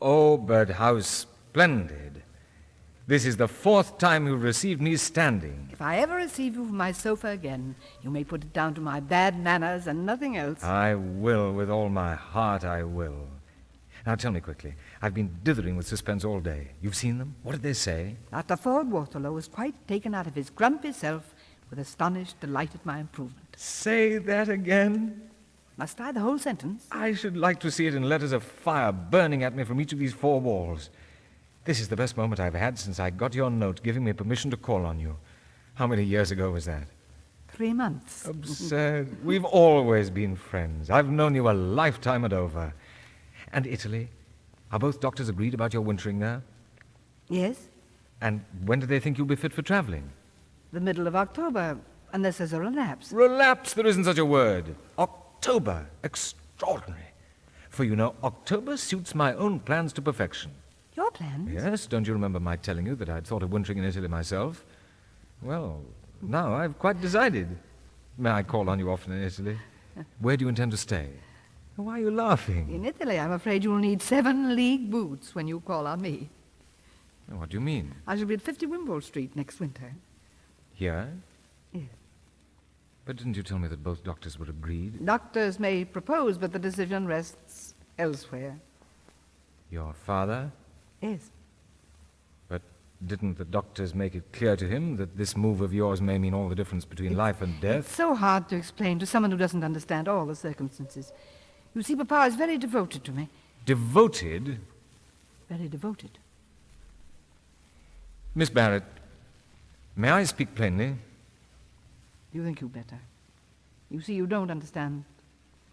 Oh, but how splendid. This is the 4th time you've received me standing. If I ever receive you from my sofa again, you may put it down to my bad manners and nothing else. I will, with all my heart I will. Now tell me quickly. I've been dithering with suspense all day. You've seen them? What did they say? Dr. Ford Waterlow was quite taken out of his grumpy self with astonished delight at my improvement. Say that again. Must I, the whole sentence? I should like to see it in letters of fire burning at me from each of these 4 walls. This is the best moment I've had since I got your note giving me permission to call on you. How many years ago was that? 3 months. Absurd. We've always been friends. I've known you a lifetime and over. And Italy? Are both doctors agreed about your wintering there? Yes, And when do they think you'll be fit for traveling? the middle of October, unless there's a relapse. Relapse? There isn't such a word. October. Extraordinary. For you know, October suits my own plans to perfection. Your plans? Yes, don't you remember my telling you that I'd thought of wintering in Italy myself? Well, now I've quite decided. May I call on you often in Italy? Where do you intend to stay? Why are you laughing? In Italy, I'm afraid you'll need 7 league boots when you call on me. What do you mean? I shall be at 50 Wimpole Street next winter. Here? Yes. But didn't you tell me that both doctors were agreed? Doctors may propose, but the decision rests elsewhere. Your father? Yes. But didn't the doctors make it clear to him that this move of yours may mean all the difference between life and It's death? so hard to explain to someone who doesn't understand all the circumstances. You see, Papa is very devoted to me. Devoted? Very devoted. Miss Barrett, may I speak plainly? You think you better. You see, you don't understand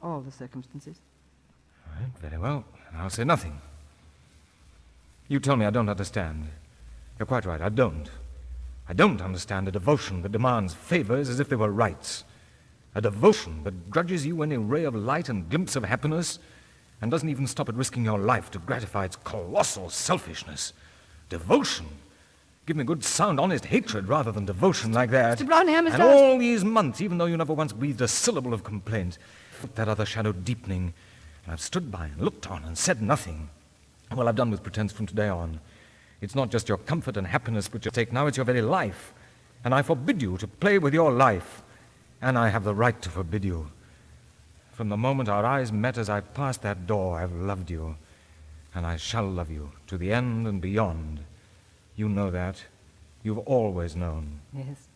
all the circumstances. All right, very well. I'll say nothing. You tell me I don't understand. You're quite right, I don't. I don't understand a devotion that demands favors as if they were rights. A devotion that grudges you any ray of light and glimpse of happiness and doesn't even stop at risking your life to gratify its colossal selfishness. Devotion? Give me good, sound, honest hatred rather than devotion like that. Mr. Brownham is And all these months, even though you never once breathed a syllable of complaint, that other shadow deepening, and I've stood by and looked on and said nothing. Well, I've done with pretense from today on. It's not just your comfort and happiness which you take now, it's your very life. And I forbid you to play with your life. And I have the right to forbid you. From the moment our eyes met as I passed that door, I've loved you. And I shall love you to the end and beyond. You know that. You've always known. Yes.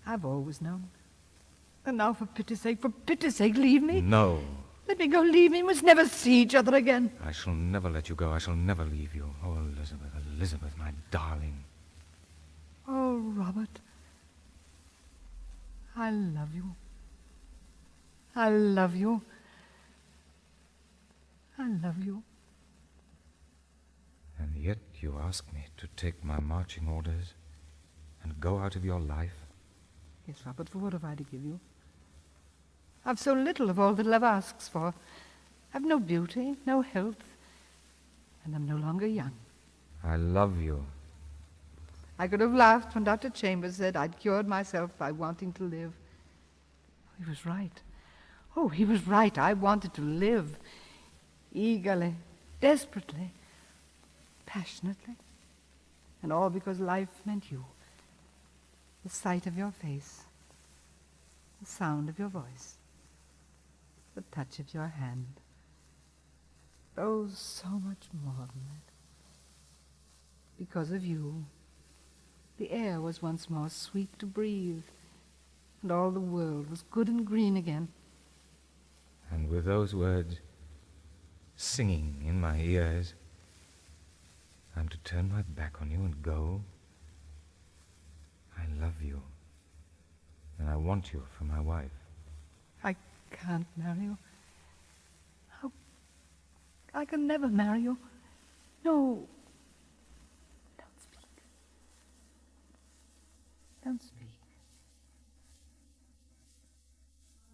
I've always known. And now, for pity's sake, leave me. No. Let me go, leave me. We must never see each other again. I shall never let you go. I shall never leave you. Oh, Elizabeth, Elizabeth, my darling. Oh, Robert. I love you. I love you. I love you. And yet you ask me to take my marching orders and go out of your life? Yes, Robert, for what have I to give you? I've so little of all that love asks for. I've no beauty, no health, and I'm no longer young. I love you. I could have laughed when Dr. Chambers said I'd cured myself by wanting to live. He was right. Oh, he was right. I wanted to live. Eagerly, desperately, passionately. And all because life meant you. The sight of your face. The sound of your voice. The touch of your hand. Oh, so much more than that. Because of you, the air was once more sweet to breathe, and all the world was good and green again. And with those words singing in my ears, I'm to turn my back on you and go? I love you, and I want you for my wife. I can't marry you. How? I can never marry you. No. Don't speak. Don't speak.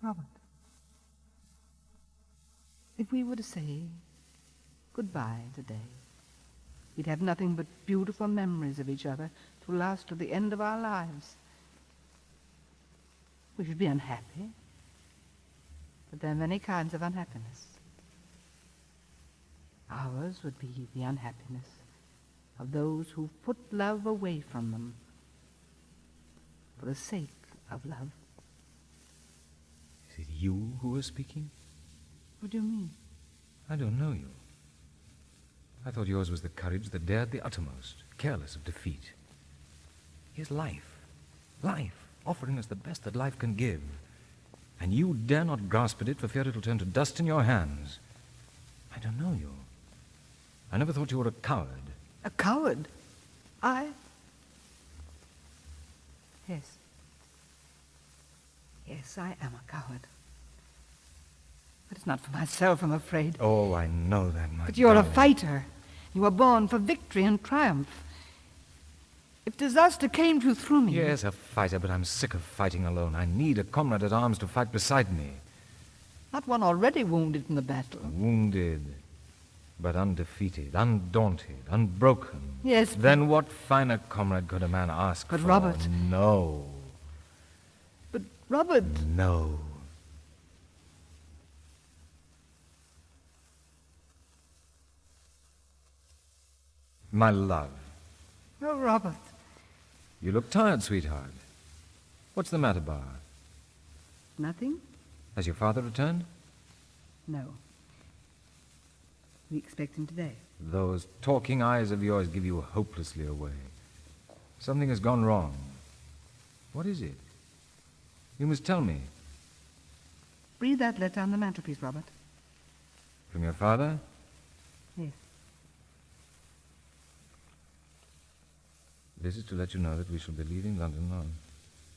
Robert, if we were to say goodbye today, we'd have nothing but beautiful memories of each other to last to the end of our lives. We should be unhappy, but there are many kinds of unhappiness. Our ours would be the unhappiness of those who put love away from them for the sake of love. Is it you who are speaking? What do you mean? I don't know you. I thought yours was the courage that dared the uttermost, careless of defeat. Here's life, offering us the best that life can give. And you dare not grasp at it for fear it'll turn to dust in your hands. I don't know you. I never thought you were a coward. A coward? I? Yes. Yes, I am a coward. But it's not for myself, I'm afraid. Oh, I know that, my But you're darling. a fighter. You were born for victory and triumph. If disaster came to you through me... Yes, a fighter, but I'm sick of fighting alone. I need a comrade at arms to fight beside me. Not one already wounded in the battle. Wounded, but undefeated, undaunted, unbroken. Yes, Then what finer comrade could a man ask for? But Robert... No. But, Robert... No. My love. Oh, Robert. You look tired, sweetheart. What's the matter, Bar? Nothing? Has your father returned? No. We expect him today. Those talking eyes of yours give you hopelessly away. Something has gone wrong. What is it? You must tell me. Read that letter on the mantelpiece, Robert. From your father? Yes. This is to let you know that we shall be leaving London on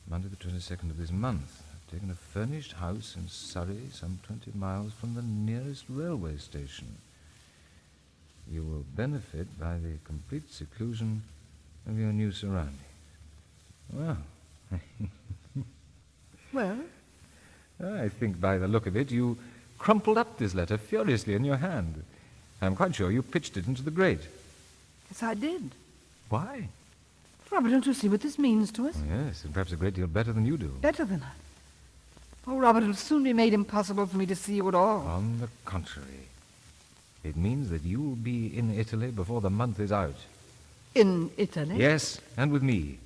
Monday the 22nd of this month. I've taken a furnished house in Surrey, some 20 miles from the nearest railway station. You will benefit by the complete seclusion of your new surroundings. Well, Well? I think by the look of it, you crumpled up this letter furiously in your hand. I'm quite sure you pitched it into the grate. Yes, I did. Why? Robert, don't you see what this means to us? Oh, yes, and perhaps a great deal better than you do. Better than I. Oh, Robert, it'll soon be made impossible for me to see you at all. On the contrary, it means that you'll be in Italy before the month is out. In Italy? Yes, and with me.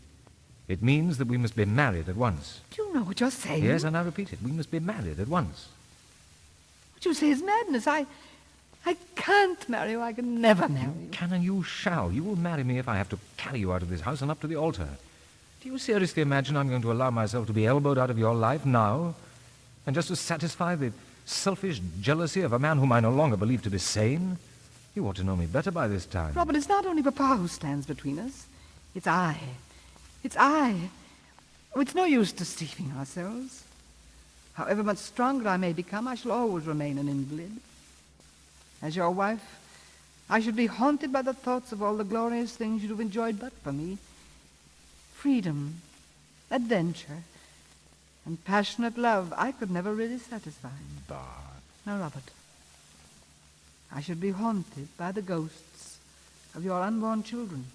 It means that we must be married at once. Do you know what you're saying? Yes, and I repeat it. We must be married at once. What you say is madness. I can't marry you. I can never marry you. Can and you shall. You will marry me if I have to carry you out of this house and up to the altar. Do you seriously imagine I'm going to allow myself to be elbowed out of your life now? And just to satisfy the selfish jealousy of a man whom I no longer believe to be sane? You ought to know me better by this time. Robert, it's not only Papa who stands between us. It's I. It's I. Oh, it's no use deceiving ourselves. However much stronger I may become, I shall always remain an invalid. As your wife, I should be haunted by the thoughts of all the glorious things you'd have enjoyed but for me. Freedom, adventure, and passionate love I could never really satisfy. But No, Robert. I should be haunted by the ghosts of your unborn children.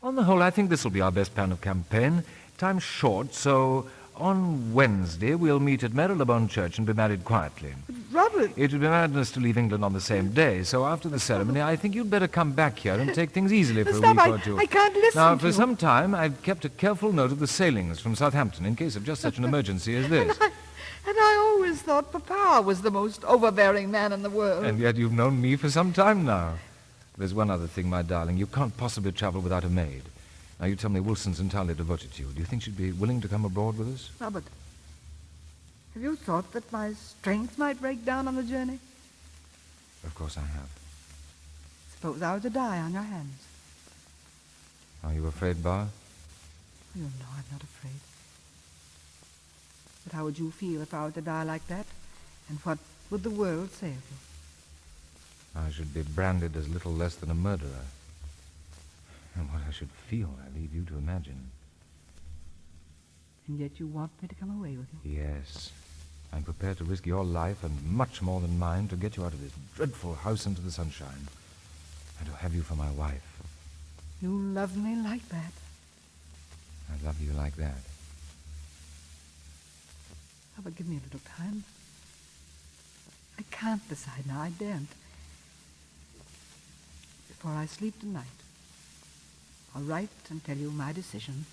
on the whole, I think this will be our best plan of campaign. Time's short, so on Wednesday we'll meet at Marylebone Church and be married quietly. But Robert... It would be madness to leave England on the same day, so after the ceremony I think you'd better come back here and take things easily for Stop, a week or two. I can't listen Now, to for you. some time I've kept a careful note of the sailings from Southampton in case of just such an emergency as this. And I always thought Papa was the most overbearing man in the world. And yet you've known me for some time now. There's one other thing, my darling. You can't possibly travel without a maid. Now, you tell me Wilson's entirely devoted to you. Do you think she'd be willing to come abroad with us? Robert, have you thought that my strength might break down on the journey? Of course I have. Suppose I were to die on your hands. Are you afraid, Bar? You know I'm not afraid. But how would you feel if I were to die like that? And what would the world say of you? I should be branded as little less than a murderer. And what I should feel, I leave you to imagine. And yet you want me to come away with you? Yes. I'm prepared to risk your life and much more than mine to get you out of this dreadful house into the sunshine. And to have you for my wife. You love me like that? I love you like that. Oh, but give me a little time. I can't decide now. I daren't. before I sleep tonight. I'll write and tell you my decision.